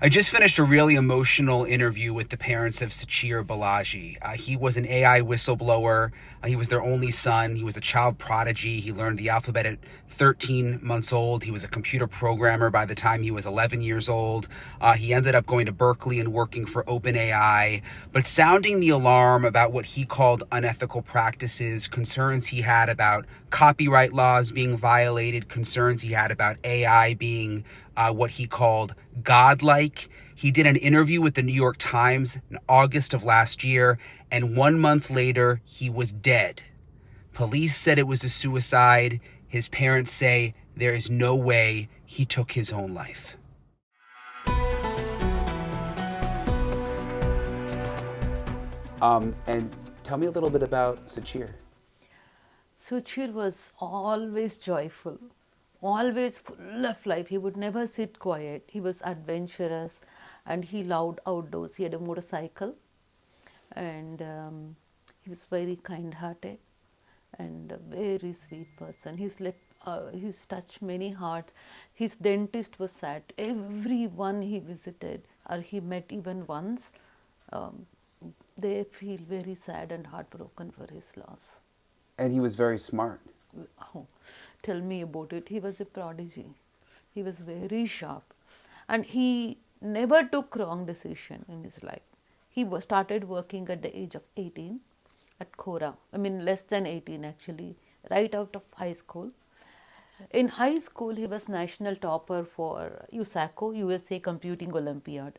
I just finished a really emotional interview with the parents of Suchir Balaji. He was an AI whistleblower. He was their only son. He was a child prodigy. He learned the alphabet at 13 months old. He was a computer programmer by the time he was 11 years old. He ended up going to Berkeley and working for OpenAI, but sounding the alarm about what he called unethical practices, concerns he had about copyright laws being violated, concerns he had about AI being what he called godlike. He did an interview with the New York Times in August of last year, and 1 month later, he was dead. Police said it was a suicide. His parents say there is no way he took his own life. And tell me a little bit about Suchir. Suchir was always joyful, always full of life. He would never sit quiet. He was adventurous and he loved outdoors. He had a motorcycle and he was very kind hearted and a very sweet person. He's touched many hearts. His dentist was sad. Everyone he visited or he met even once, they feel very sad and heartbroken for his loss. And he was very smart. Oh, tell me about it. He was a prodigy. He was very sharp and he never took wrong decision in his life. He started working at the age of 18 at Cora. I mean less than 18 actually, right out of high school. In high school, he was national topper for USACO, USA Computing Olympiad.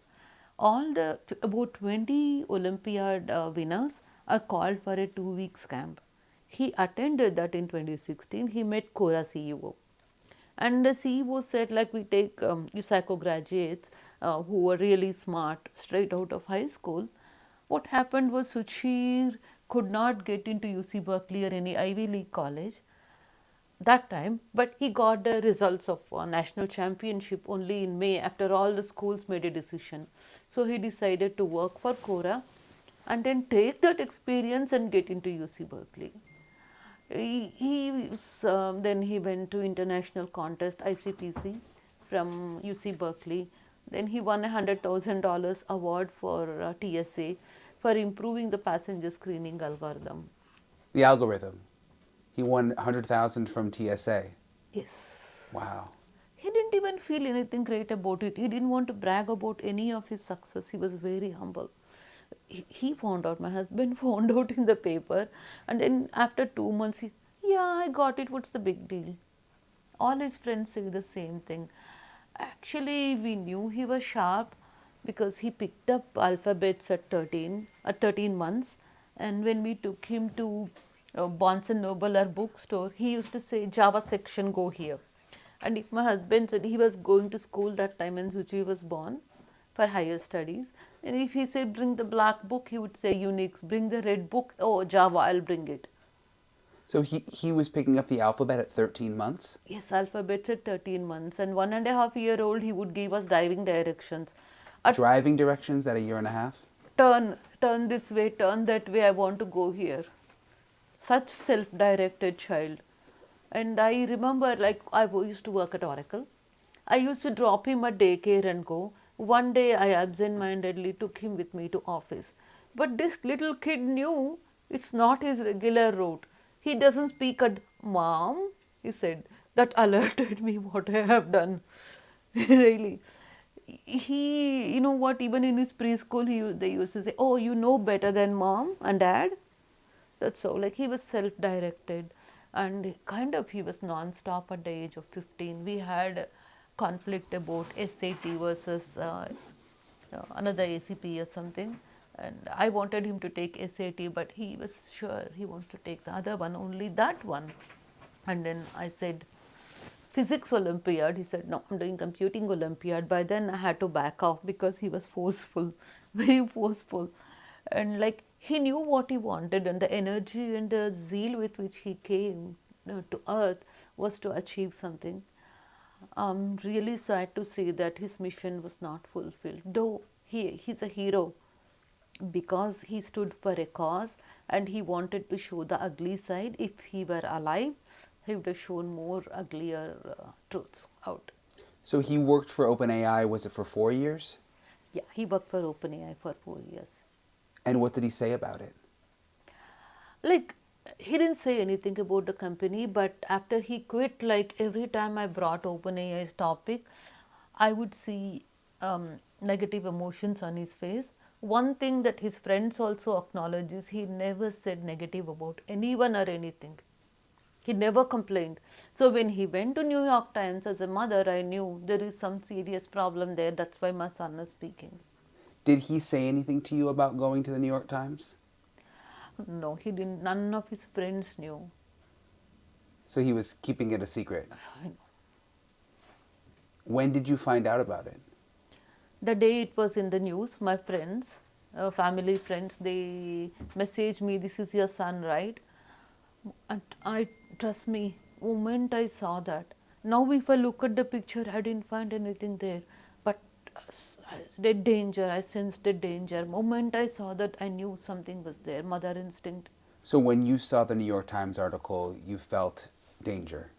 About 20 Olympiad winners are called for a 2 weeks camp. He attended that in 2016. He met Cora CEO. And the CEO said, like, we take USACO graduates who were really smart straight out of high school. What happened was Suchir could not get into UC Berkeley or any Ivy League college that time, but he got the results of national championship only in May after all the schools made a decision. So he decided to work for Cora and then take that experience and get into UC Berkeley. Then he went to international contest ICPC from UC Berkeley. Then he won $100,000 award for TSA for improving the passenger screening algorithm. The algorithm. He won 100,000 from TSA. Yes. Wow. He didn't even feel anything great about it. He didn't want to brag about any of his success. He was very humble. He found out, my husband found out in the paper, and then after 2 months, yeah, I got it. What's the big deal? All his friends say the same thing. Actually, we knew he was sharp because he picked up alphabets at 13 months. And when we took him to Barnes and Noble or bookstore, he used to say, Java section, go here. And if my husband said he was going to school that time when Suchi was born for higher studies, and if he said bring the black book, he would say Unix. Bring the red book, oh Java, I'll bring it. So he was picking up the alphabet at 13 months? Yes, alphabets at 13 months, and 1.5-year-old he would give us driving directions. Driving directions at a year and a half? Turn this way, turn that way, I want to go here. Such self-directed child. And I remember, like, I used to work at Oracle. I used to drop him at daycare and go. One day I absent-mindedly took him with me to office. But this little kid knew it's not his regular route. He doesn't speak at mom, he said. That alerted me what I have done. Really. You know what, even in his preschool, they used to say, oh, you know better than mom and dad. That's so, like, he was self-directed and kind of he was non-stop at the age of 15. We had conflict about SAT versus another ACP or something, and I wanted him to take SAT, but he was sure he wants to take the other one, only that one. And then I said, physics Olympiad. He said, no, I'm doing computing Olympiad. By then I had to back off because he was forceful, very forceful. And like, he knew what he wanted, and the energy and the zeal with which he came to earth was to achieve something. I'm really sad to say that his mission was not fulfilled, though he's a hero because he stood for a cause and he wanted to show the ugly side. If he were alive, he would have shown more uglier truths out. So he worked for OpenAI, was it for 4 years? Yeah, he worked for OpenAI for 4 years. And what did he say about it? Like, he didn't say anything about the company, but after he quit, like every time I brought OpenAI's topic, I would see negative emotions on his face. One thing that his friends also acknowledge is he never said negative about anyone or anything. He never complained. So when he went to New York Times, as a mother, I knew there is some serious problem there. That's why my son is speaking. Did he say anything to you about going to the New York Times? No, he didn't. None of his friends knew. So he was keeping it a secret. I know. When did you find out about it? The day it was in the news, my friends, family friends, they messaged me, "This is your son, right?" And I, trust me, moment I saw that. Now, if I look at the picture, I didn't find anything there. But the danger, I sensed the danger. Moment I saw that, I knew something was there. Mother instinct. So when you saw the New York Times article, you felt danger.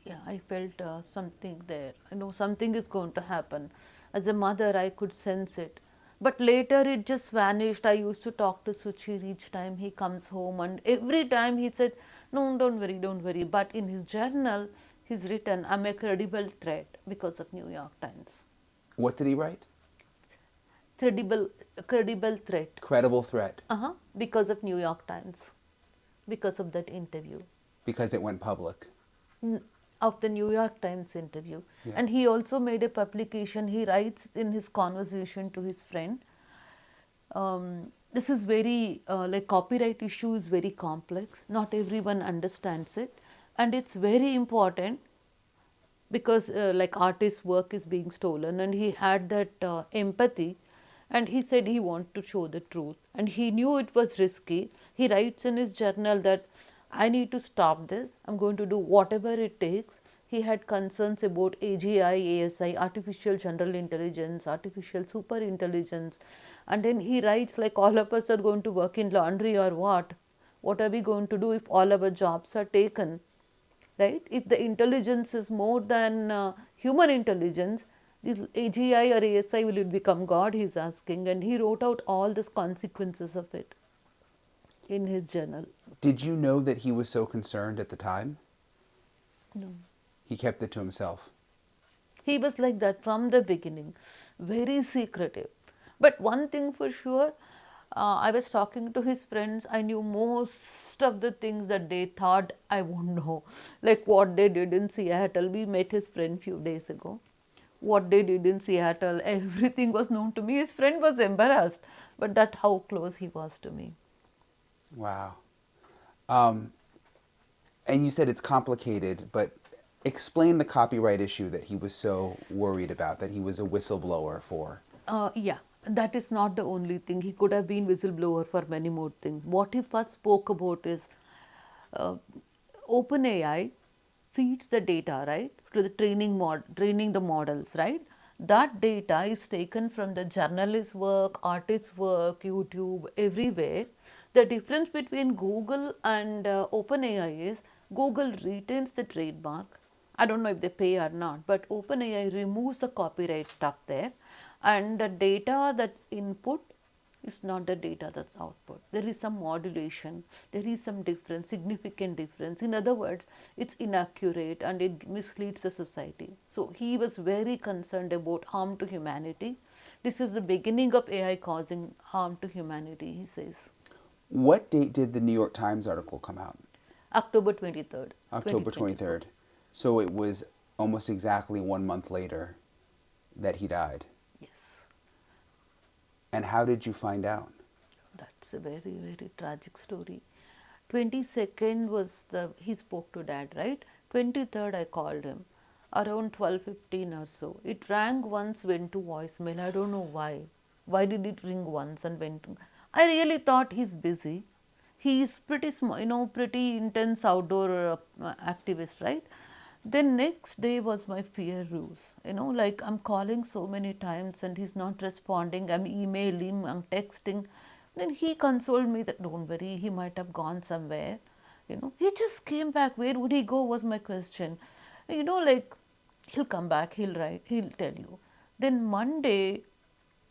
Yeah, I felt something there. I know something is going to happen. As a mother, I could sense it. But later it just vanished. I used to talk to Suchir each time he comes home, and every time he said, "No, don't worry, don't worry." But in his journal, he's written, "I'm a credible threat because of New York Times." What did he write? Credible threat. Credible threat. Because of New York Times, because of that interview. Because it went public. Of the New York Times interview. Yeah. And he also made a publication. He writes in his conversation to his friend, this is very, like copyright issue is very complex. Not everyone understands it. And it's very important because like artist's work is being stolen, and he had that empathy, and he said he wanted to show the truth, and he knew it was risky. He writes in his journal that I need to stop this, I'm going to do whatever it takes. He had concerns about AGI, ASI, artificial general intelligence, artificial super intelligence, and then he writes like, all of us are going to work in laundry, or what are we going to do if all our jobs are taken? Right? If the intelligence is more than human intelligence, this AGI or ASI, will it become God? He's asking, and he wrote out all these consequences of it in his journal. Did you know that he was so concerned at the time? No. He kept it to himself. He was like that from the beginning, very secretive. But one thing for sure, I was talking to his friends, I knew most of the things that they thought I won't know. Like what they did in Seattle. We met his friend few days ago. What they did in Seattle, everything was known to me. His friend was embarrassed, but that's how close he was to me. Wow. And you said it's complicated, but explain the copyright issue that he was so worried about, that he was a whistleblower for. Yeah, that is not the only thing. He could have been whistleblower for many more things. What he first spoke about is uh, OpenAI feeds the data, right, to the training the models, right? That data is taken from the journalist's work, artist's work, YouTube, everywhere. The difference between Google and OpenAI is Google retains the trademark. I don't know if they pay or not, but OpenAI removes the copyright stuff there, and the data that's input is not the data that's output. There is some modulation, there is some difference, significant difference. In other words, it's inaccurate and it misleads the society. So he was very concerned about harm to humanity. This is the beginning of AI causing harm to humanity, he says. What date did the New York Times article come out? October 23rd. October 23rd. So it was almost exactly 1 month later that he died. Yes. And how did you find out? That's a very, very tragic story. 22nd was he spoke to dad, right? 23rd I called him around 12:15 or so. It rang once, went to voicemail. I don't know why. Why did it ring once and went to? I really thought he's busy. He is pretty pretty intense outdoor activist, right? Then next day was my fear ruse. Like I'm calling so many times and he's not responding. I'm emailing, I'm texting. Then he consoled me that don't worry, he might have gone somewhere. He just came back. Where would he go was my question. Like he'll come back, he'll write, he'll tell you. Then Monday,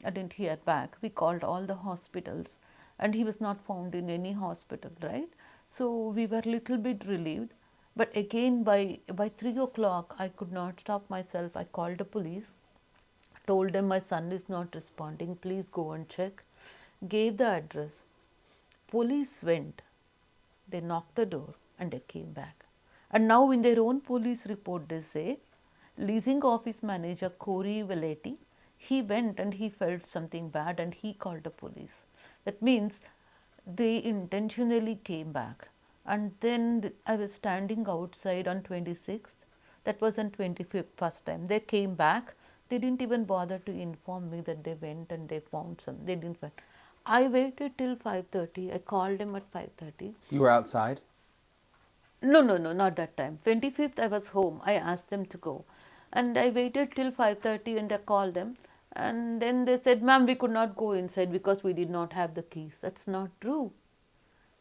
I didn't hear back. We called all the hospitals and he was not found in any hospital, right? So we were little bit relieved. But again by 3 o'clock, I could not stop myself. I called the police, told them my son is not responding, please go and check. Gave the address. Police went, they knocked the door and they came back. And now in their own police report they say, leasing office manager Corey Velletti, he went and he felt something bad and he called the police. That means they intentionally came back. And then I was standing outside on 26th, that was on 25th first time. They came back, they didn't even bother to inform me that they went and they found some, they didn't find. I waited till 5:30. I called him at 5:30. You were outside? No, no, no, not that time. 25th I was home. I asked them to go. And I waited till 5:30 and I called them. And then they said, ma'am, we could not go inside because we did not have the keys. That's not true.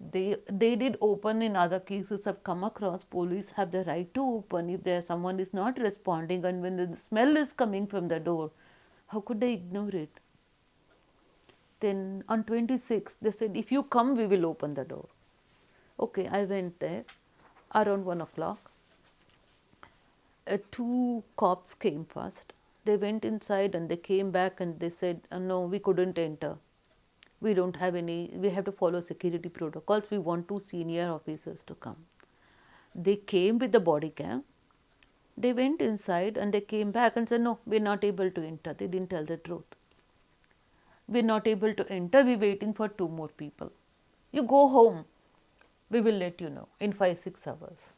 They did open in other cases I've come across. Police have the right to open if there someone is not responding and when the smell is coming from the door. How could they ignore it? Then on 26th, they said, if you come, we will open the door. Okay, I went there around 1 o'clock. Two cops came first. They went inside and they came back and they said, no, we couldn't enter. We don't have any, we have to follow security protocols. We want two senior officers to come. They came with the body cam. They went inside and they came back and said, no, we're not able to enter. They didn't tell the truth. We're not able to enter, we're waiting for two more people. You go home, we will let you know in 5-6 hours.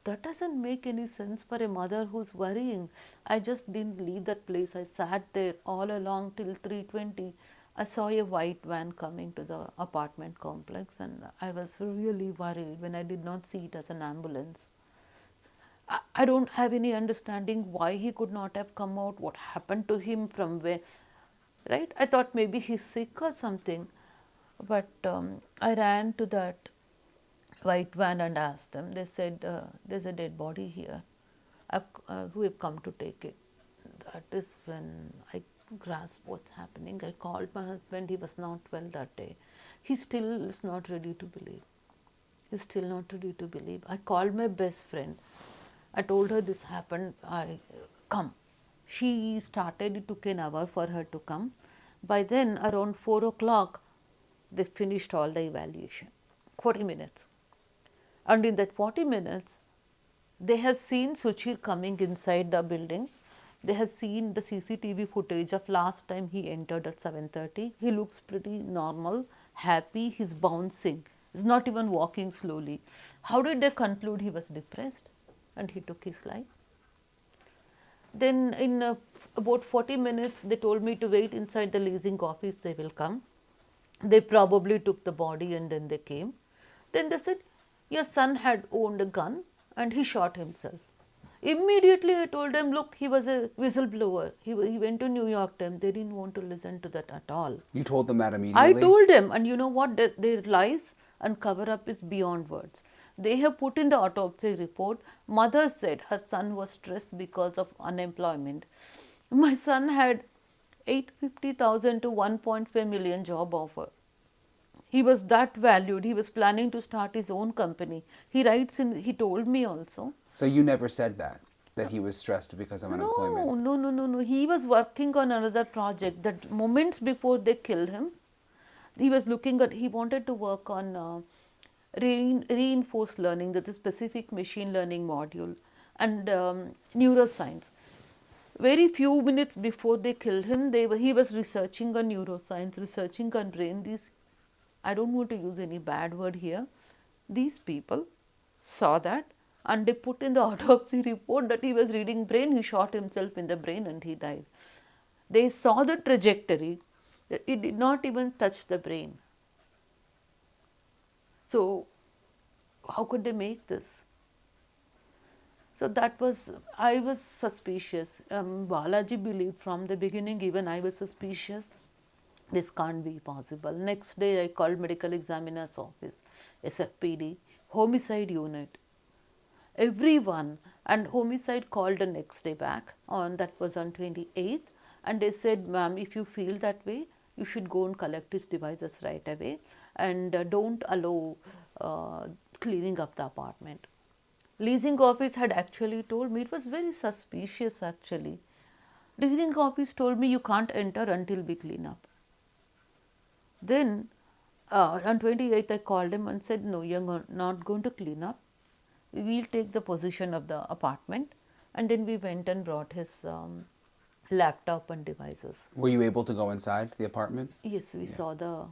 That doesn't make any sense for a mother who's worrying. I just didn't leave that place. I sat there all along till 3:20. I saw a white van coming to the apartment complex and I was really worried when I did not see it as an ambulance. I don't have any understanding why he could not have come out, what happened to him, from where. Right? I thought maybe he's sick or something, but I ran to that white van and asked them. They said, there's a dead body here. We have come to take it. That is when I grasped what's happening. I called my husband. He was not well that day. He still is not ready to believe. He's still not ready to believe. I called my best friend. I told her this happened. Come. She started, it took an hour for her to come. By then, around 4 o'clock, they finished all the evaluation, 40 minutes. And in that 40 minutes, they have seen Suchir coming inside the building. They have seen the CCTV footage of last time he entered at 7:30. He looks pretty normal, happy, he's bouncing. He's not even walking slowly. How did they conclude he was depressed and he took his life? Then in about 40 minutes, they told me to wait inside the leasing office, they will come. They probably took the body and then they came. Then they said, your son had owned a gun and he shot himself. Immediately I told them, look, he was a whistleblower. He went to New York Times. They didn't want to listen to that at all. You told them that immediately? I told them, and you know what, their lies and cover up is beyond words. They have put in the autopsy report, mother said her son was stressed because of unemployment. My son had 850,000 to 1.5 million job offer. He was that valued. He was planning to start his own company. He writes in, he told me also. So you never said that he was stressed because of unemployment? No. He was working on another project. That moments before they killed him, he was looking at, he wanted to work on reinforced learning, that's a specific machine learning module, and neuroscience. Very few minutes before they killed him, he was researching on neuroscience, researching on brain. These, I don't want to use any bad word here. These people saw that and they put in the autopsy report that he was reading brain, he shot himself in the brain and he died. They saw the trajectory, that it did not even touch the brain. So, how could they make this? So that was, I was suspicious. Balaji believed from the beginning, even I was suspicious. This can't be possible. Next day I called medical examiner's office, SFPD, homicide unit. Everyone, and homicide called the next day back, that was on 28th, And they said, ma'am, if you feel that way, you should go and collect his devices right away, and don't allow cleaning up the apartment. Leasing office had actually told me, it was very suspicious actually. Leasing office told me you can't enter until we clean up. Then on 28th I called him and said, no, you're not going to clean up. We will take the possession of the apartment. And then we went and brought his laptop and devices. Were you able to go inside the apartment? Yes, we saw the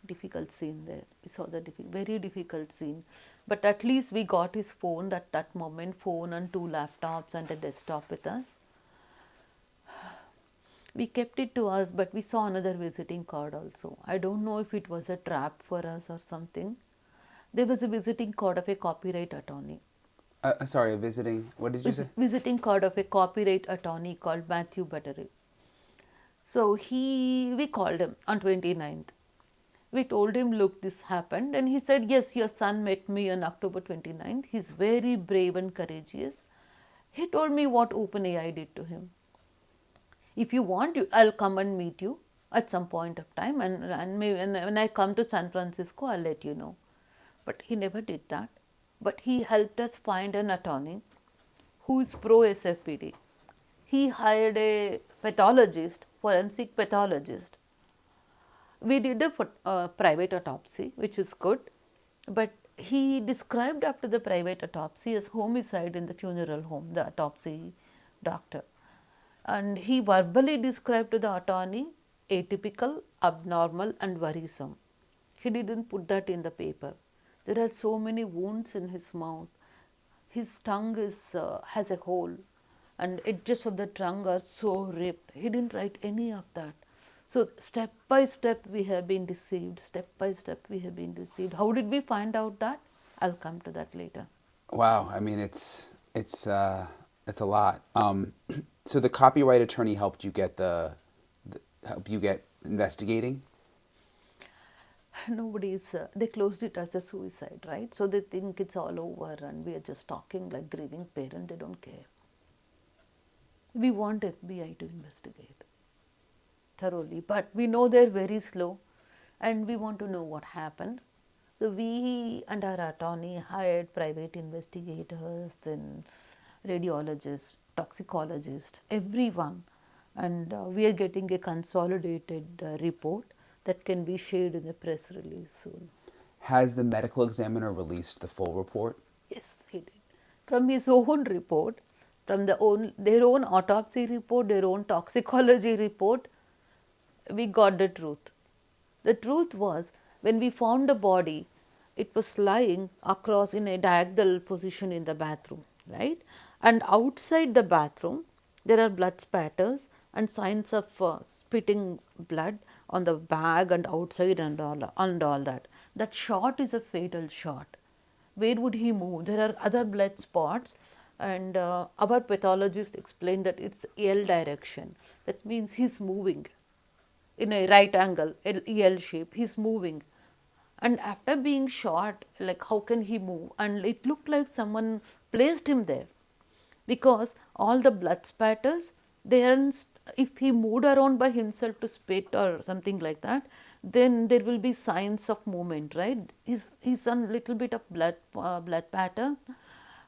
difficult scene there. We saw the very difficult scene. But at least we got his phone at that moment, phone and 2 laptops and a desktop with us. We kept it to us, but we saw another visiting card also. I don't know if it was a trap for us or something. There was a visiting card of a copyright attorney. Sorry, what did you say? Visiting card of a copyright attorney called Matthew Buttery. So we called him on 29th. We told him, look, this happened. And he said, yes, your son met me on October 29th. He's very brave and courageous. He told me what OpenAI did to him. If you want, I'll come and meet you at some point of time, and when I come to San Francisco, I'll let you know. But he never did that. But he helped us find an attorney who is pro SFPD. He hired a pathologist, forensic pathologist. We did a private autopsy, which is good, but he described after the private autopsy as homicide in the funeral home, the autopsy doctor. And he verbally described to the attorney atypical, abnormal and worrisome. He didn't put that in the paper. There are so many wounds in his mouth. His tongue has a hole, and edges of the tongue are so ripped. He didn't write any of that. So step by step we have been deceived. Step by step we have been deceived. How did we find out that? I'll come to that later. Wow, I mean it's a lot. So the copyright attorney helped you get investigating? They closed it as a suicide, right? So they think it's all over and we are just talking like grieving parent. They don't care. We want FBI to investigate thoroughly, but we know they're very slow and we want to know what happened. So we and our attorney hired private investigators, then radiologists, toxicologists, everyone, and we are getting a consolidated report that can be shared in a press release soon. Has the medical examiner released the full report? Yes, he did. From his own report, from their own autopsy report, their own toxicology report, we got the truth. The truth was, when we found the body, it was lying across in a diagonal position in the bathroom, right? And outside the bathroom, there are blood spatters and signs of spitting blood on the bag and outside and all that. That shot is a fatal shot. Where would he move? There are other blood spots, and our pathologist explained that it's L direction. That means he's moving in a right angle, L shape, he's moving. And after being shot, like how can he move? And it looked like someone placed him there, because all the blood spatters, if he moved around by himself to spit or something like that, then there will be signs of movement, right? He's a little bit of blood pattern,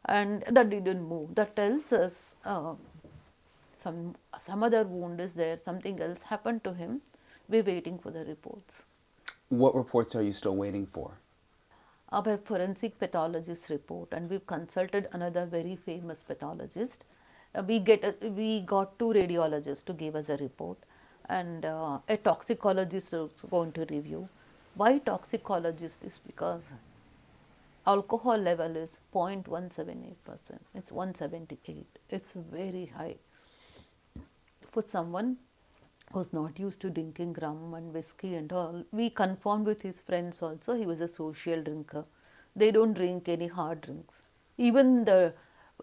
and that didn't move. That tells us some other wound is there, something else happened to him. We're waiting for the reports. What reports are you still waiting for? Our forensic pathologist report, and we've consulted another very famous pathologist. We got 2 radiologists to give us a report, and a toxicologist is going to review. Why toxicologist is because alcohol level is 0.178%. It's 178. It's very high. For someone who's not used to drinking rum and whiskey and all, we confirmed with his friends also, he was a social drinker. They don't drink any hard drinks. Even the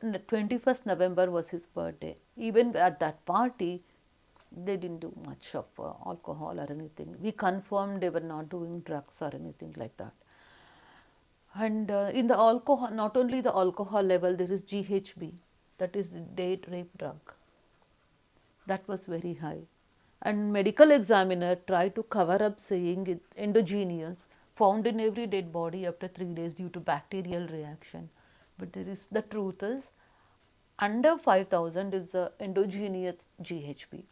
21st November was his birthday. Even at that party, they didn't do much of alcohol or anything. We confirmed they were not doing drugs or anything like that. And in the alcohol, not only the alcohol level, there is GHB, that is date rape drug. That was very high. And medical examiner tried to cover up saying it's endogenous, found in every dead body after 3 days due to bacterial reaction. But the truth is, under 5,000 is the endogenous GHB.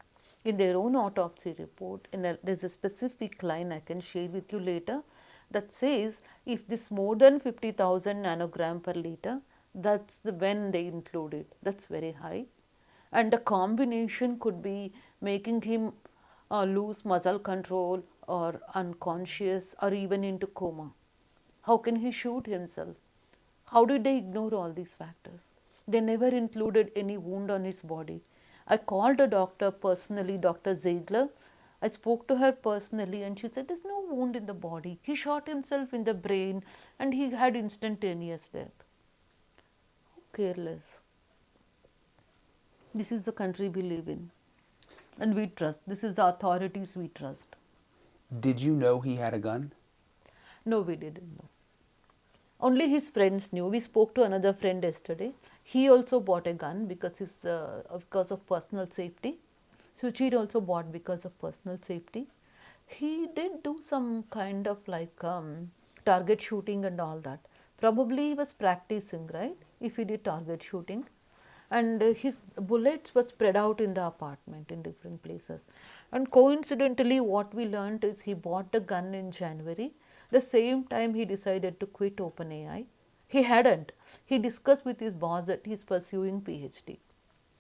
In their own autopsy report, there's a specific line I can share with you later that says if this more than 50,000 nanogram per liter, that's when they include it. That's very high. And the combination could be making him lose muscle control or unconscious or even into coma. How can he shoot himself? How did they ignore all these factors? They never included any wound on his body. I called a doctor personally, Dr. Ziegler. I spoke to her personally and she said, there's no wound in the body. He shot himself in the brain and he had instantaneous death. Careless. This is the country we live in and we trust. This is the authorities we trust. Did you know he had a gun? No, we didn't know. Only his friends knew. We spoke to another friend yesterday. He also bought a gun because of personal safety. Suchir also bought because of personal safety. He did do some kind of like target shooting and all that. Probably he was practicing, right? If he did target shooting. And his bullets were spread out in the apartment in different places. And coincidentally, what we learned is he bought the gun in January. The same time he decided to quit OpenAI. He hadn't. He discussed with his boss that he's pursuing PhD.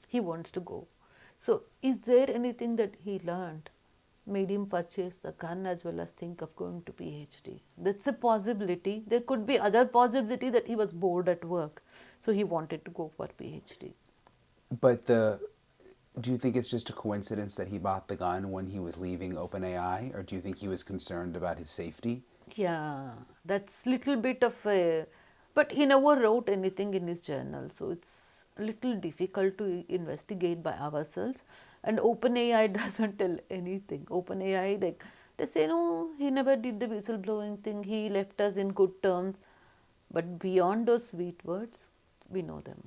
He wants to go. So is there anything that he learned made him purchase the gun as well as think of going to PhD? That's a possibility. There could be other possibility that he was bored at work. So he wanted to go for PhD. But do you think it's just a coincidence that he bought the gun when he was leaving OpenAI, or do you think he was concerned about his safety? Yeah, that's little bit of a, but he never wrote anything in his journal, so it's a little difficult to investigate by ourselves. And OpenAI doesn't tell anything. OpenAI, like they say, no, he never did the whistleblowing thing. He left us in good terms. But beyond those sweet words, we know them.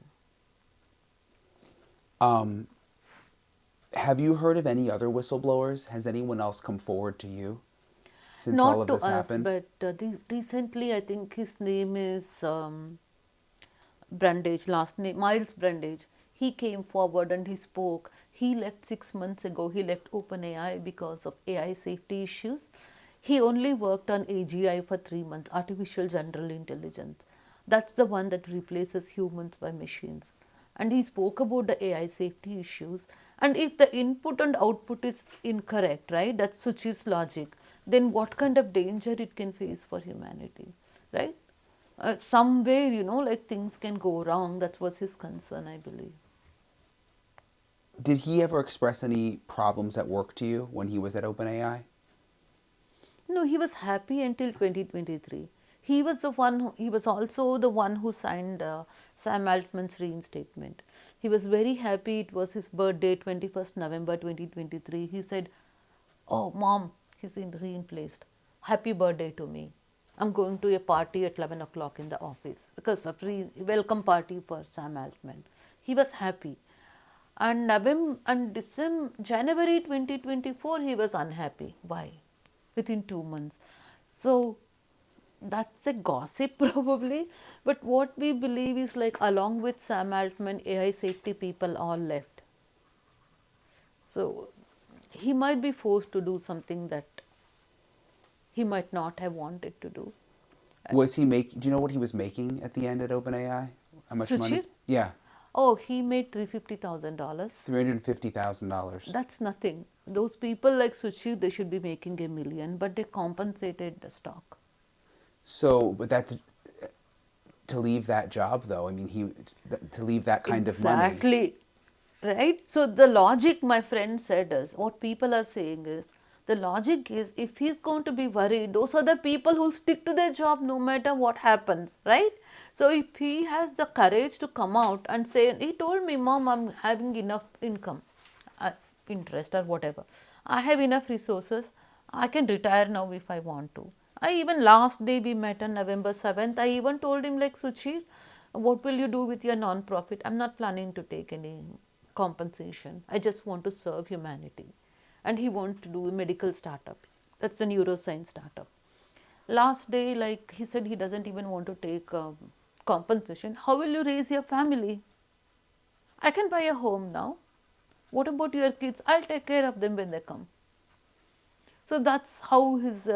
Have you heard of any other whistleblowers? Has anyone else come forward to you since Not all of to this us, happened? but recently I think his name is Brandage, last name Miles Brandage. He came forward and he spoke. He left 6 months ago. He left OpenAI because of AI safety issues. He only worked on AGI for 3 months, artificial general intelligence. That's the one that replaces humans by machines. And he spoke about the AI safety issues. And if the input and output is incorrect, right, that's Suchir's logic, then what kind of danger it can face for humanity, right? Somewhere, like things can go wrong. That was his concern, I believe. Did he ever express any problems at work to you when he was at OpenAI? No, he was happy until 2023. He was also the one who signed Sam Altman's reinstatement. He was very happy. It was his birthday, 21st November 2023. He said, oh, mom, he's reinplaced. Happy birthday to me. I'm going to a party at 11 o'clock in the office because a free welcome party for Sam Altman. He was happy. And January 2024, he was unhappy. Why? Within 2 months. So that's a gossip probably, but what we believe is like along with Sam Altman, AI safety people all left. So he might be forced to do something that he might not have wanted to do. Do you know what he was making at the end at OpenAI? How much money? Suchir? Yeah, Oh, he made $350,000. $350,000. That's nothing. Those people like Suchir, they should be making $1 million, but they compensated the stock. So, but that's to leave that job, though. I mean, to leave that kind of money. Exactly. Right? So the logic my friend said is, what people are saying is, the logic is if he's going to be worried, those are the people who stick to their job no matter what happens, right? So if he has the courage to come out and say, he told me, mom, I'm having enough income, interest or whatever. I have enough resources. I can retire now if I want to. I even last day we met on November 7th, I even told him like, Suchir, what will you do with your non-profit? I'm not planning to take any compensation. I just want to serve humanity. And he wants to do a medical startup. That's a neuroscience startup. Last day, like he said, he doesn't even want to take compensation. How will you raise your family? I can buy a home now. What about your kids? I'll take care of them when they come. So that's how his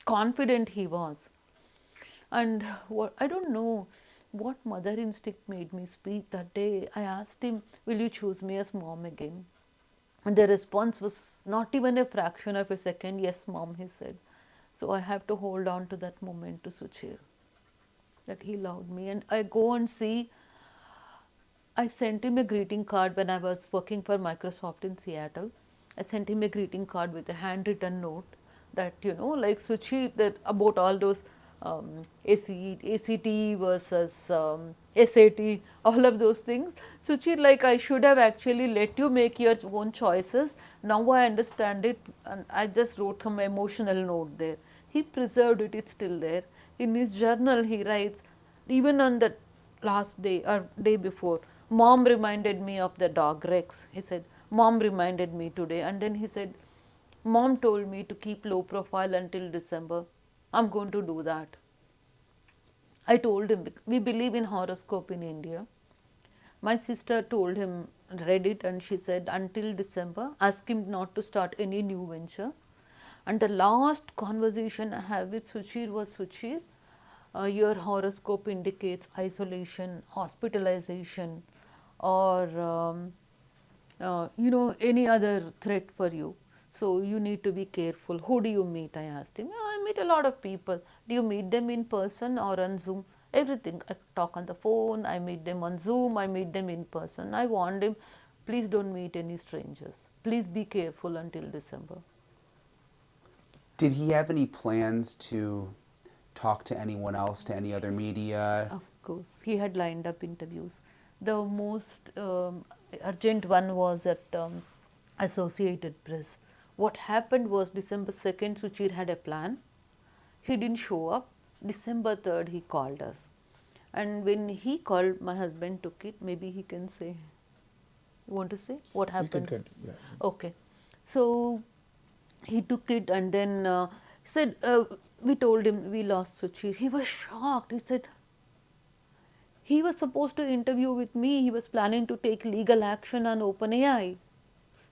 confident he was. And what I don't know what mother instinct made me speak that day. I asked him, "Will you choose me as mom again?" And the response was not even a fraction of a second. "Yes, mom," he said. So I have to hold on to that moment to Suchir, that he loved me. And I go and see, I sent him a greeting card when I was working for Microsoft in Seattle. I sent him a greeting card with a handwritten note that, like Suchi, that about all those ACT versus SAT, all of those things. Suchi, like I should have actually let you make your own choices. Now I understand it, and I just wrote him an emotional note there. He preserved it, it's still there. In his journal, he writes, even on the last day or day before, "Mom reminded me of the dog Rex." He said, "Mom reminded me today." And then he said, "Mom told me to keep low profile until December. I'm going to do that." I told him, we believe in horoscope in India. My sister told him, read it, and she said, "Until December, ask him not to start any new venture." And the last conversation I have with Suchir was, "Suchir, your horoscope indicates isolation, hospitalization, or any other threat for you. So you need to be careful. Who do you meet?" I asked him. "I meet a lot of people." "Do you meet them in person or on Zoom?" "Everything. I talk on the phone, I meet them on Zoom, I meet them in person." I warned him, "Please don't meet any strangers. Please be careful until December." Did he have any plans to talk to anyone else, to any other media? Of course, he had lined up interviews. The most urgent one was at Associated Press. What happened was, December 2nd, Suchir had a plan. He didn't show up. December 3rd, he called us. And when he called, my husband took it. Maybe he can say. You want to say what happened? Yeah. Okay. So he took it, and then he said, we told him we lost Suchir. He was shocked. He said, he was supposed to interview with me. He was planning to take legal action on OpenAI.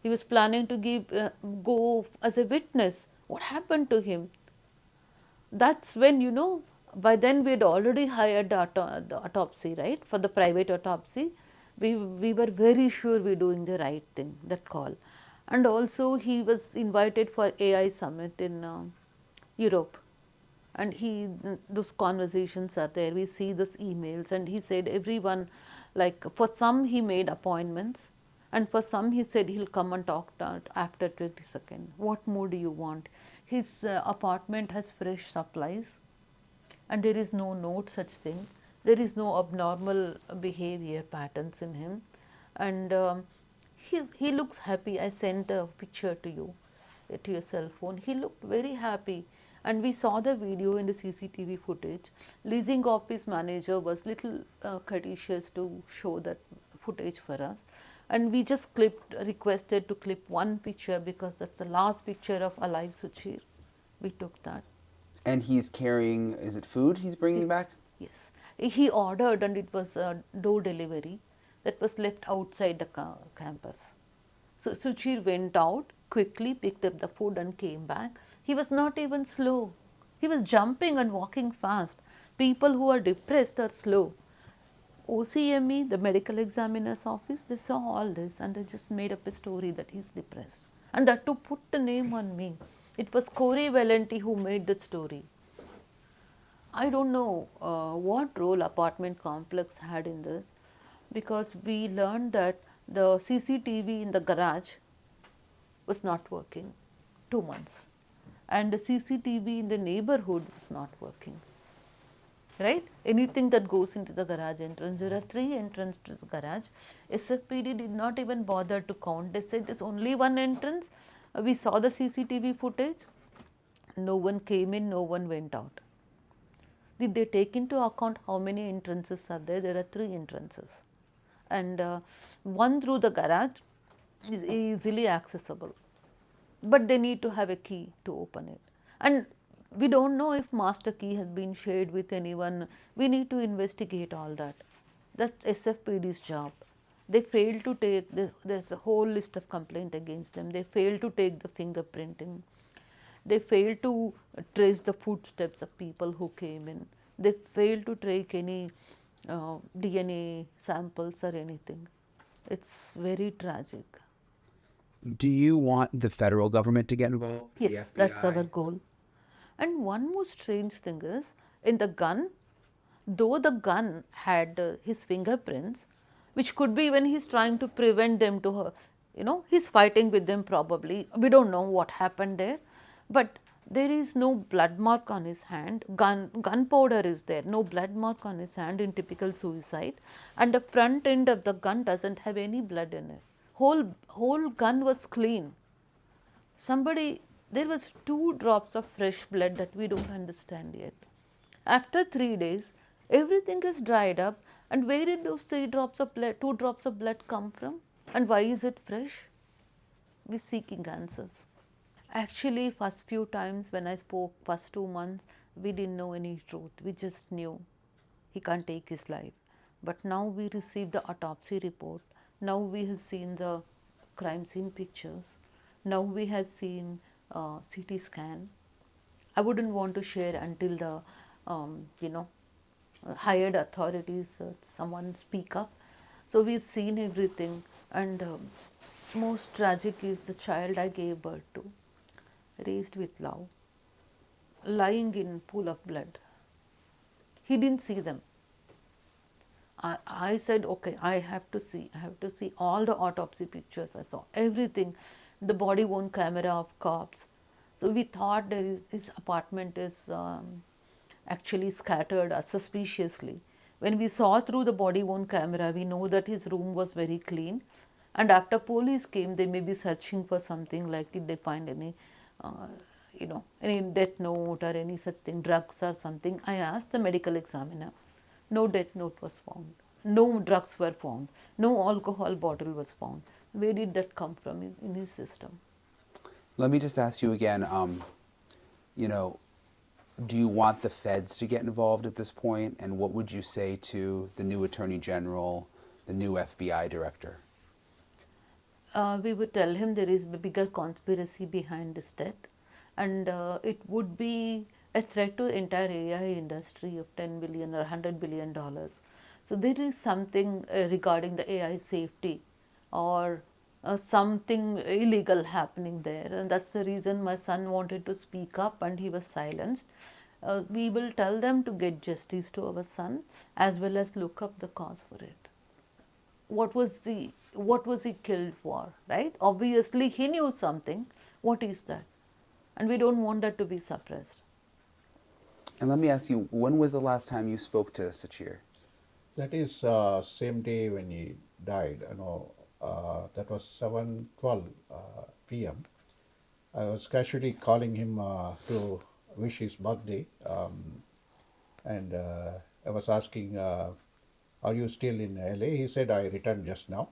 He was planning to go as a witness. What happened to him? That's when, by then we had already hired the autopsy, right? For the private autopsy. We were very sure we were doing the right thing, that call. And also he was invited for AI summit in Europe. And those conversations are there. We see those emails, and he said everyone, like for some he made appointments, and for some he said he'll come and talk after 22nd. What more do you want? His apartment has fresh supplies, and there is no note such thing. There is no abnormal behavior patterns in him, and he looks happy. I sent a picture to you, to your cell phone. He looked very happy, and we saw the video in the CCTV footage. Leasing office manager was little courteous to show that footage for us, and we just requested to clip one picture because that's the last picture of alive Suchir. We took that. And he's carrying, is it food he's bringing back? Yes. He ordered, and it was a door delivery that was left outside the campus. So Suchir went out, quickly picked up the food and came back. He was not even slow. He was jumping and walking fast. People who are depressed are slow. OCME, the medical examiner's office, they saw all this and they just made up a story that he's depressed. And that to put the name on me. It was Corey Valenti who made that story. I don't know what role apartment complex had in this, because we learned that the CCTV in the garage was not working 2 months, and the CCTV in the neighborhood was not working. Right? Anything that goes into the garage entrance, there are 3 entrances to the garage. SFPD did not even bother to count. They said there's only one entrance. We saw the CCTV footage. No one came in, no one went out. Did they take into account how many entrances are there? There are 3 entrances. and one through the garage is easily accessible, but they need to have a key to open it. And we don't know if master key has been shared with anyone. We need to investigate all that. That's SFPD's job. They failed to take there's a whole list of complaint against them. They failed to take the fingerprinting. They failed to trace the footsteps of people who came in. They failed to take any DNA samples or anything. It's very tragic. Do you want the federal government to get involved? Yes, that's our goal. And one more strange thing is, in the gun, though the gun had his fingerprints, which could be when he's trying to prevent them to, he's fighting with them probably. We don't know what happened there, but there is no blood mark on his hand. Gunpowder is there, no blood mark on his hand in typical suicide, and the front end of the gun doesn't have any blood in it. Whole gun was clean. There was 2 drops of fresh blood that we don't understand yet. After 3 days, everything is dried up, and where did those 2 drops of blood come from, and why is it fresh? We're seeking answers. Actually, first few times when I spoke, first 2 months, we didn't know any truth. We just knew he can't take his life. But now we received the autopsy report. Now we have seen the crime scene pictures. Now we have seen CT scan. I wouldn't want to share until the, hired authorities, someone speak up. So we've seen everything, and most tragic is the child I gave birth to, raised with love, lying in pool of blood. He didn't see them. I said, okay, I have to see all the autopsy pictures. I saw everything, the body worn camera of cops. So we thought his apartment is actually scattered suspiciously. When we saw through the body worn camera, we know that his room was very clean. And after police came, they may be searching for something like, did they find any, any death note or any such thing, drugs or something. I asked the medical examiner. No death note was found. No drugs were found. No alcohol bottle was found. Where did that come from in his system? Let me just ask you again, do you want the feds to get involved at this point? And what would you say to the new Attorney General, the new FBI director? We would tell him there is a bigger conspiracy behind this death, and it would be a threat to entire AI industry of $10 billion or $100 billion. So there is something regarding the AI safety or something illegal happening there, and that's the reason my son wanted to speak up and he was silenced. We will tell them to get justice to our son as well as look up the cause for it. What was he killed for, right? Obviously he knew something. What is that? And we don't want that to be suppressed. And let me ask you, when was the last time you spoke to Suchir? That is same day when he died. That was 7:12 p.m. I was casually calling him to wish his birthday, and I was asking, "Are you still in LA?" He said, "I returned just now."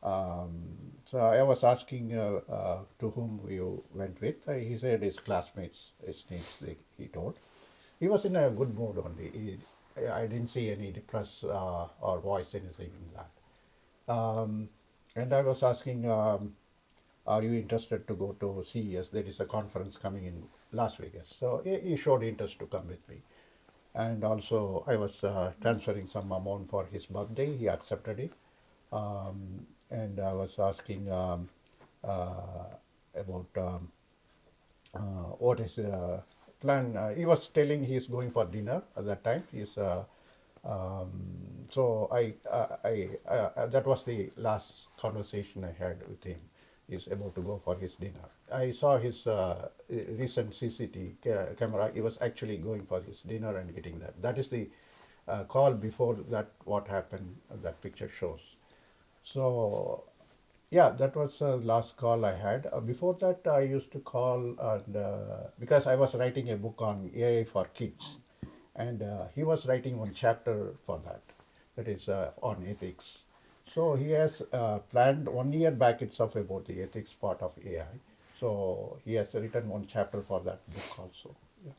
So I was asking to whom you went with. He said his classmates, his names, he told. He was in a good mood only. I didn't see any depressed or voice anything in that. And I was asking, are you interested to go to CES? There is a conference coming in Las Vegas. So he showed interest to come with me. And also I was transferring some amount for his birthday. He accepted it. And I was asking about what is the plan. He was telling he's going for dinner at that time. So that was the last conversation I had with him. He's about to go for his dinner. I saw his recent CCTV camera. He was actually going for his dinner and getting that. That is the call before that. What happened? That picture shows. So yeah, that was the last call I had. Before that, I used to call and because I was writing a book on AI for kids, and he was writing one chapter for that. That is on ethics. So he has planned 1 year back itself about the ethics part of AI. So he has written one chapter for that book also. Yeah.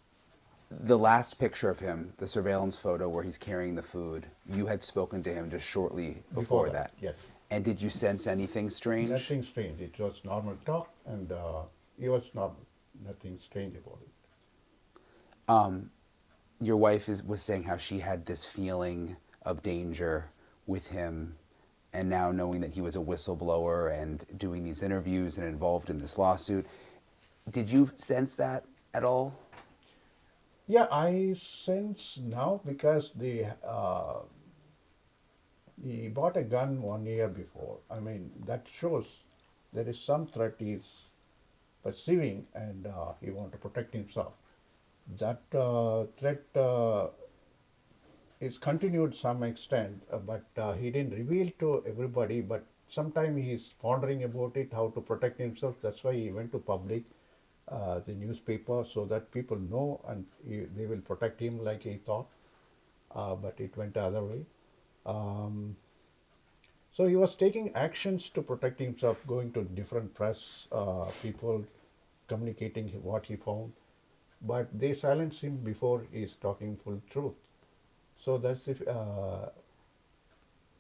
The last picture of him, the surveillance photo where he's carrying the food, you had spoken to him just shortly Before before that, that. yes. And did you sense anything strange? Nothing strange. It was normal talk, and he was normal. Nothing strange about it. Your wife was saying how she had this feeling of danger with him, and now knowing that he was a whistleblower and doing these interviews and involved in this lawsuit. Did you sense that at all? Yeah, I sense now because he bought a gun 1 year before. I mean, that shows there is some threat he is perceiving, and he want to protect himself. That threat is continued some extent, but he didn't reveal to everybody. But sometime he is pondering about it, how to protect himself. That's why he went to public, the newspaper, so that people know, and they will protect him like he thought. But it went the other way. Um, so he was taking actions to protect himself, going to different press, people communicating what he found, but they silence him before he is talking full truth. So that's the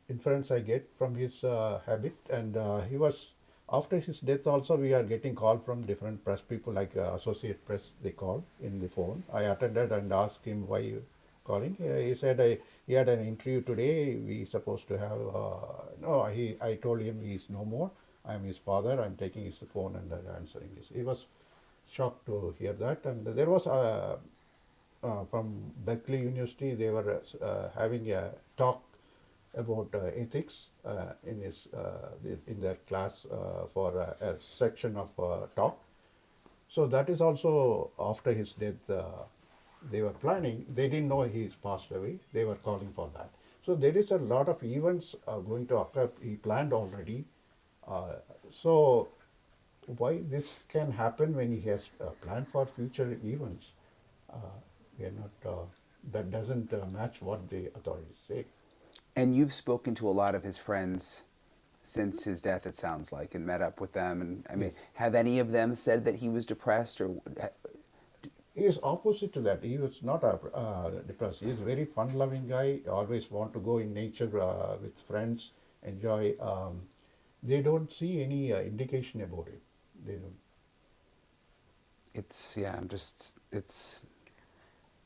inference I get from his habit. And he was, after his death also, we are getting call from different press people, like Associate Press, they call in the phone. I attended and asked him why you calling. He said he had an interview today. We supposed to have, no, I told him he's no more. I'm his father. I'm taking his phone and answering this. He was shocked to hear that. And there was from Berkeley University, they were having a talk about ethics in their class for a section of talk. So that is also after his death. They were planning. They didn't know he's passed away. They were calling for that. So there is a lot of events going to occur. He planned already. Uh, so why this can happen when he has planned for future events? Uh, we are not. That doesn't match what the authorities say. And you've spoken to a lot of his friends since his death, it sounds like, and met up with them. And I mean, Yes. have any of them said that he was depressed or? He is opposite to that. He was not depressed. He is a very fun-loving guy. Always want to go in nature with friends, enjoy. They don't see any indication about it. They don't. It's yeah. I'm just it's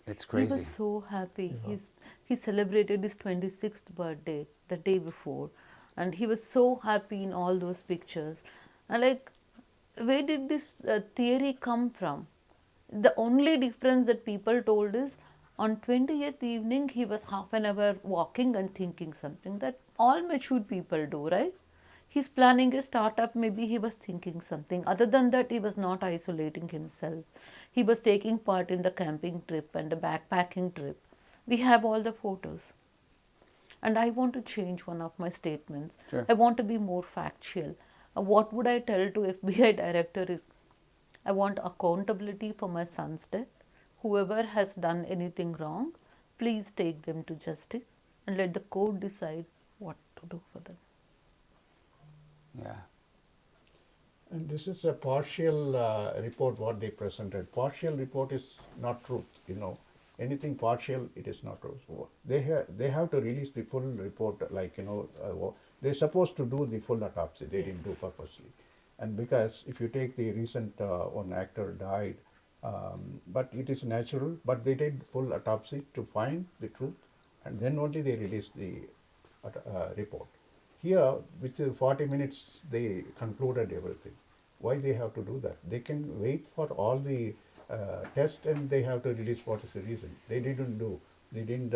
He was crazy. so happy. Yeah. He celebrated his 26th birthday the day before, and he was so happy in all those pictures. And like, where did this theory come from? The only difference that people told is on 20th evening he was half an hour walking and thinking something that all mature people do, right? He's planning a startup, maybe he was thinking something. Other than that, he was not isolating himself. He was taking part in the camping trip and the backpacking trip. We have all the photos. And I want to change one of my statements. Sure. I want to be more factual. What would I tell to FBI director is I want accountability for my son's death. Whoever has done anything wrong, please take them to justice and let the court decide what to do for them. Yeah. And this is a partial report what they presented. Partial report is not truth. Anything partial, it is not true. So they have to release the full report. Like they're supposed to do the full autopsy. They didn't do Yes. purposely. And because if you take the recent one actor died, but it is natural. But they did full autopsy to find the truth, and then only they released the report. Here, within 40 minutes, they concluded everything. Why they have to do that? They can wait for all the tests and they have to release what is the reason. They didn't do. They didn't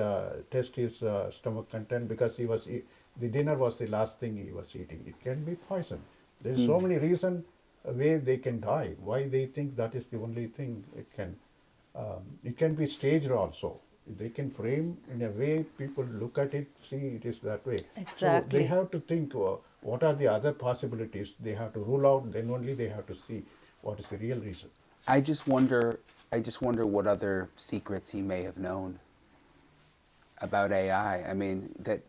test his stomach content because the dinner was the last thing he was eating. It can be poison. There's so many reasons way they can die. Why they think that is the only thing it can be staged also. They can frame in a way people look at it, see it is that way. So they Exactly. have to think what are the other possibilities. They have to rule out. Then only they have to see what is the real reason. I just wonder. I just wonder what other secrets he may have known about AI. I mean, that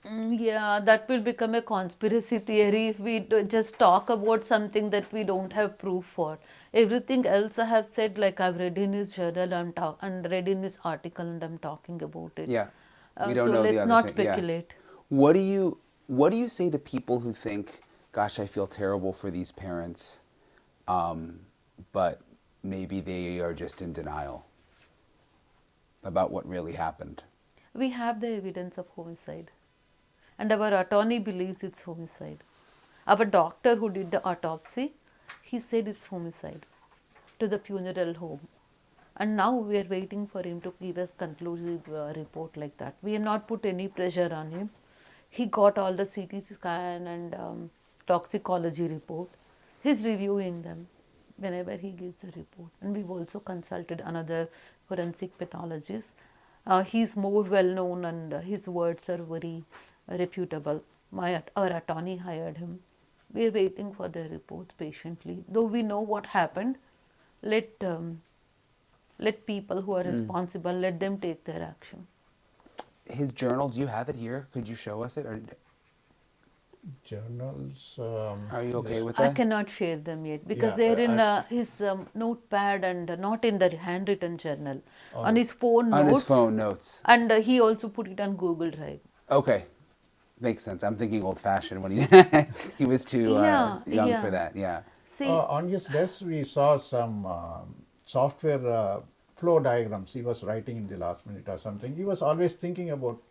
Yeah, that will become a conspiracy theory if we just talk about something that we don't have proof for. Everything else I have said, like I've read in his journal and read in his article, and I'm talking about it. Yeah. We don't So know the let's other not thing. Yeah. speculate. What do you say to people who think, gosh, I feel terrible for these parents, but maybe they are just in denial about what really happened? We have the evidence of homicide, and our attorney believes it's homicide. Our doctor who did the autopsy, he said it's homicide to the funeral home. And now we are waiting for him to give us conclusive report like that. We have not put any pressure on him. He got all the CT scan and toxicology report. He's reviewing them whenever he gives a report. And we've also consulted another forensic pathologist. He's more well known and his words are very reputable. Our attorney hired him. We are waiting for the reports patiently. Though we know what happened, let let people who are responsible, let them take their action. His journal, do you have it here? Could you show us it? Or Journals. are you okay with I that? cannot share them yet because Yeah, they're in I- his notepad and not in the handwritten journal. On his phone On notes. his phone notes. And he also put it on Google Drive. Okay. Makes sense. I'm thinking old fashioned when he he was too Yeah, young for yeah. that. Yeah. See, On his desk, we saw some software flow diagrams he was writing in the last minute or something. He was always thinking about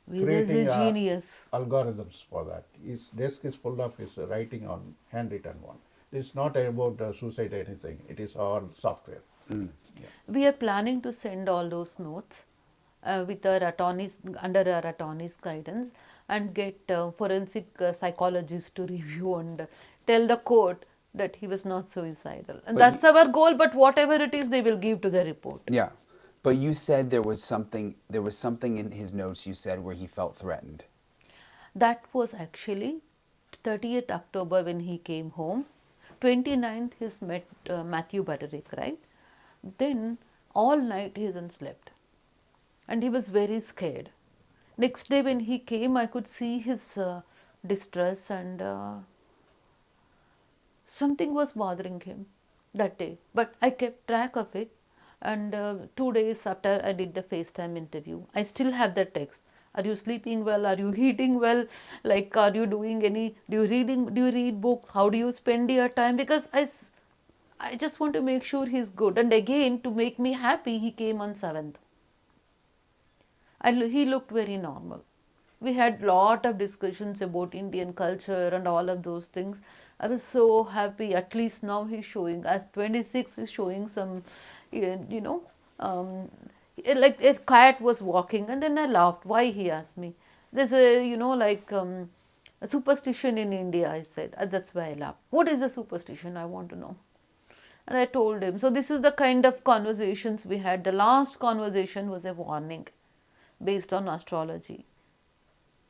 Vedas creating is genius. algorithms for that. His desk is full of his writing on handwritten one. It's not about suicide or anything. It is all software. We are planning to send all those notes with our attorneys under our attorney's guidance and get forensic psychologists to review and tell the court that he was not suicidal. And But that's our goal. But whatever it is, they will give to the report. Yeah. But you said there was something in his notes you said where he felt threatened. That was actually 30th October when he came home. 29th he's met Matthew Butterick, right? Then all night he hasn't slept. And he was very scared. Next day when he came, I could see his distress and something was bothering him that day. But I kept track of it. And 2 days after I did the FaceTime interview, I still have that text. Are you sleeping well? Are you eating well? Like, are you doing any? Do you read books? How do you spend your time? Because I just want to make sure he's good. And again, to make me happy, he came on 7th. He looked very normal. We had lot of discussions about Indian culture and all of those things. I was so happy. At least now he's showing, as 26, he's showing some, you know, like a cat was walking, and then I laughed. Why, he asked me. There's a, like a superstition in India, I said. That's why I laughed. What is a superstition? I want to know. And I told him. So this is the kind of conversations we had. The last conversation was a warning based on astrology.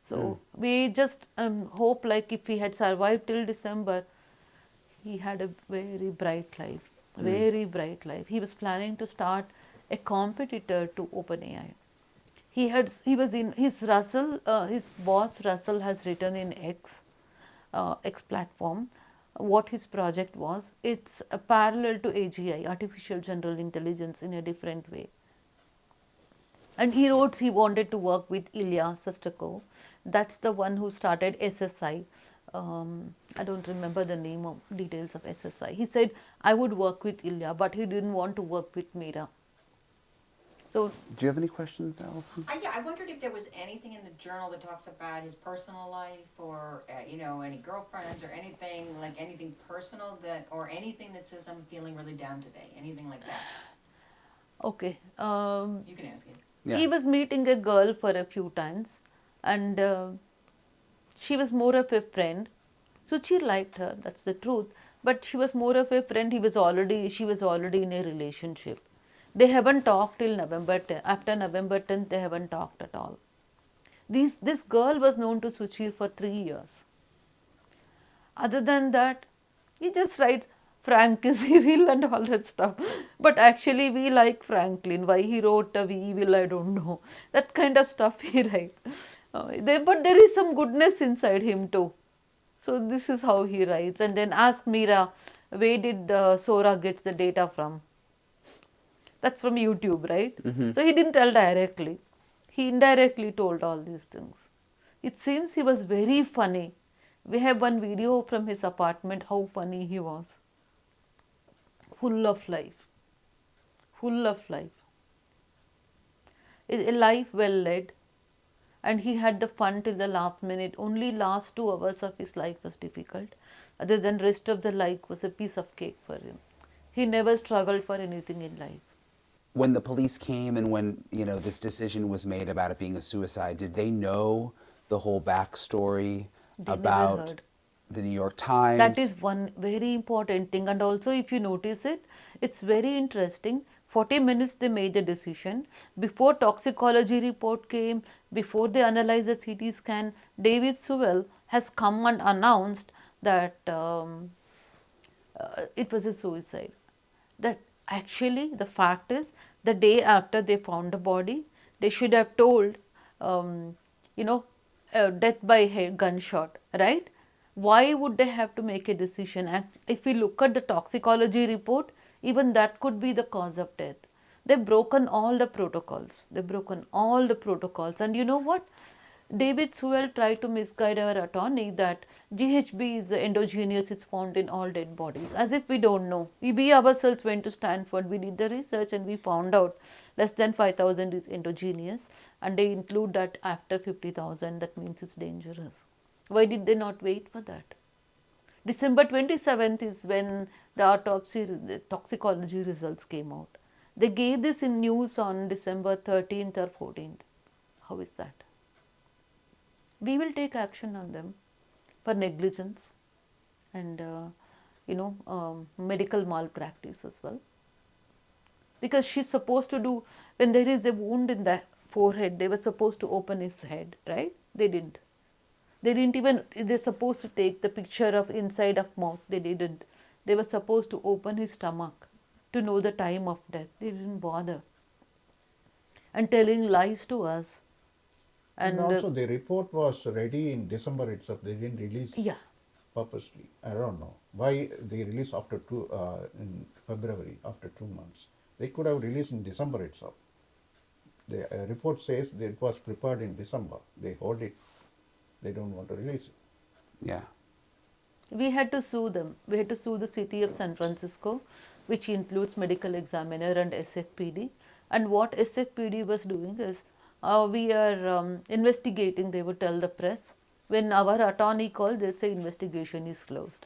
So we just hope, like, if he had survived till December, he had a very bright life, very bright life. He was planning to start a competitor to OpenAI. He was in his his boss Russell has written in X platform, what his project was. It's a parallel to AGI, artificial general intelligence, in a different way. And he wrote he wanted to work with Ilya Suchir. That's the one who started SSI. I don't remember the name of details of SSI. He said, I would work with Ilya, but he didn't want to work with Meera. So, Do you have any questions, Allison? I wondered if there was anything in the journal that talks about his personal life or, any girlfriends or anything, like anything personal or anything that says I'm feeling really down today, anything like that. okay. You can ask it. Yeah. He was meeting a girl for a few times, and she was more of a friend. Suchir liked her, that's the truth, but she was more of a friend. She was already in a relationship. They haven't talked till November 10th. After November 10th, they haven't talked at all. This girl was known to Suchir for 3 years. Other than that, he just writes Frank is evil and all that stuff. But actually, we like Franklin. Why he wrote we evil, I don't know. That kind of stuff he writes. But there is some goodness inside him too. So this is how he writes. And then ask Meera, where did Sora gets the data from? That's from YouTube, right? So he didn't tell directly. He indirectly told all these things. It seems he was very funny. We have one video from his apartment, how funny he was. Full of life. Full of life. A life well led. And he had the fun till the last minute. Only last 2 hours of his life was difficult. Other than rest of the life was a piece of cake for him. He never struggled for anything in life. When the police came and when, this decision was made about it being a suicide, did they know the whole backstory They never about heard. the New York Times? That is one very important thing. And also, if you notice it, it's very interesting. 40 minutes they made the decision. Before toxicology report came, before they analyzed the CT scan, David Sewell has come and announced that it was a suicide. That actually the fact is, the day after they found the body, they should have told, you know, death by head gunshot, right? Why would they have to make a decision? And if we look at the toxicology report, even that could be the cause of death. They've broken all the protocols. They've broken all the protocols. And you know what? David Sewell tried to misguide our attorney that GHB is endogenous, it's found in all dead bodies, as if we don't know. We ourselves went to Stanford, we did the research and we found out less than 5,000 is endogenous, and they include that after 50,000, that means it's dangerous. Why did they not wait for that? December 27th is when the autopsy, the toxicology results came out. They gave this in news on December 13th or 14th. How is that? We will take action on them for negligence and medical malpractice as well, because she's supposed to do, when there is a wound in the forehead, they were supposed to open his head, right? They didn't even, they're supposed to take the picture of inside of mouth, they didn't. They were supposed to open his stomach to know the time of death. They didn't bother, and telling lies to us. And also the report was ready in December itself. They didn't release Yeah. purposely. I don't know why they released after in February, after 2 months. They could have released in December itself. The report says that it was prepared in December. They hold it. They don't want to release it. Yeah. We had to sue them. We had to sue the city of San Francisco, which includes medical examiner and SFPD. And what SFPD was doing is, we are investigating, they would tell the press. When our attorney called, they'd say investigation is closed.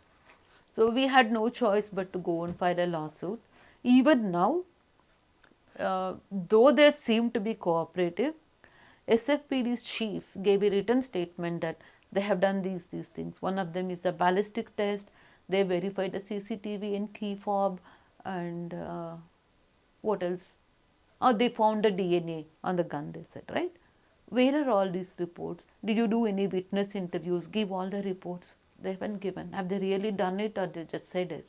So we had no choice but to go and file a lawsuit. Even now, though they seem to be cooperative, SFPD's chief gave a written statement that they have done these things. One of them is a ballistic test. They verified a CCTV and key fob, and what else? Oh, they found a DNA on the gun, they said, right? Where are all these reports? Did you do any witness interviews? Give all the reports. They haven't given. Have they really done it, or they just said it?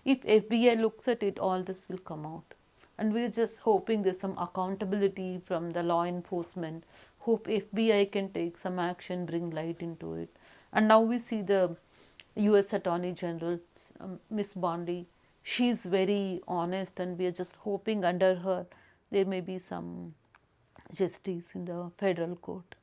If FBI looks at it, all this will come out. And we're just hoping there's some accountability from the law enforcement. Hope FBI can take some action, bring light into it. And now we see the US Attorney General, Miss Bondi. She's very honest, and we are just hoping under her there may be some justice in the federal court.